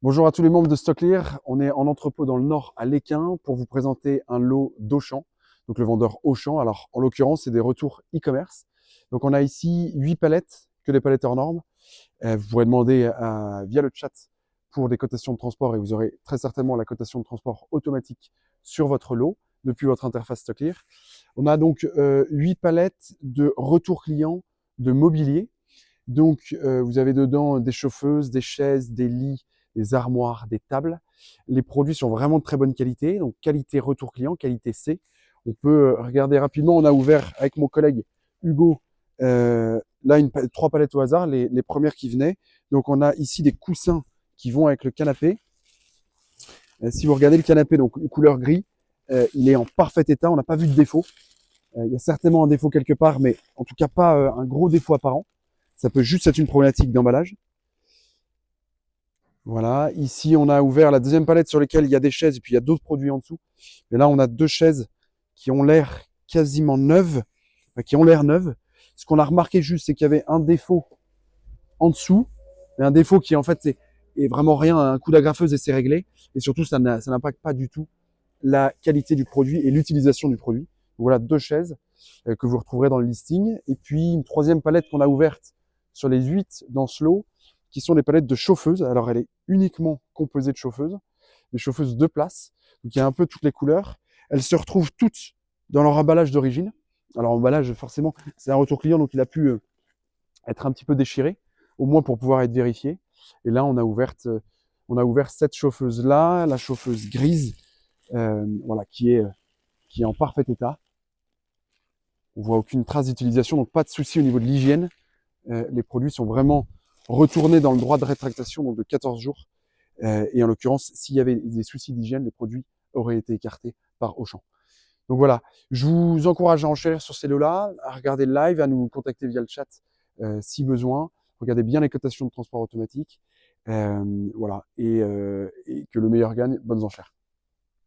Bonjour à tous les membres de StockClear. On est en entrepôt dans le Nord à Léquin pour vous présenter un lot d'Auchan, donc le vendeur Auchan. Alors en l'occurrence, c'est des retours e-commerce. Donc on a ici 8 palettes, que des palettes hors normes. Vous pourrez demander via le chat pour des cotations de transport et vous aurez très certainement la cotation de transport automatique sur votre lot depuis votre interface StockClear. On a donc 8 palettes de retour client de mobilier. Donc, vous avez dedans des chauffeuses, des chaises, des lits, des armoires, des tables. Les produits sont vraiment de très bonne qualité, donc qualité retour client, qualité C. On peut regarder rapidement. On a ouvert avec mon collègue Hugo, là, 3 palettes au hasard, les premières qui venaient. Donc, on a ici des coussins qui vont avec le canapé. Si vous regardez le canapé, donc couleur gris, il est en parfait état. On n'a pas vu de défaut. Il y a certainement un défaut quelque part, mais en tout cas pas un gros défaut apparent. Ça peut juste être une problématique d'emballage. Voilà, ici on a ouvert la deuxième palette sur laquelle il y a des chaises et puis il y a d'autres produits en dessous. Et là on a deux chaises qui ont l'air quasiment neuves, qui ont l'air neuves. Ce qu'on a remarqué juste, c'est qu'il y avait un défaut en dessous, mais un défaut qui en fait est vraiment rien, un coup d'agrafeuse et c'est réglé. Et surtout ça n'impacte pas du tout la qualité du produit et l'utilisation du produit. Donc voilà deux chaises que vous retrouverez dans le listing. Et puis une troisième palette qu'on a ouverte sur les 8 dans ce lot, qui sont des palettes de chauffeuses. Alors elle est uniquement composée de chauffeuses, des chauffeuses de place. Donc il y a un peu toutes les couleurs. Elles se retrouvent toutes dans leur emballage d'origine. Alors emballage, forcément, c'est un retour client, donc il a pu être un petit peu déchiré, au moins pour pouvoir être vérifié. Et là, on a ouvert cette chauffeuse-là, la chauffeuse grise, voilà, qui est en parfait état. On voit aucune trace d'utilisation, donc pas de souci au niveau de l'hygiène. Les produits sont vraiment retournés dans le droit de rétractation, donc de 14 jours. Et en l'occurrence, s'il y avait des soucis d'hygiène, les produits auraient été écartés par Auchan. Donc voilà, je vous encourage à enchérir sur ces lots-là, à regarder le live, à nous contacter via le chat si besoin. Regardez bien les cotations de transport automatique. Voilà, et que le meilleur gagne. Bonnes enchères.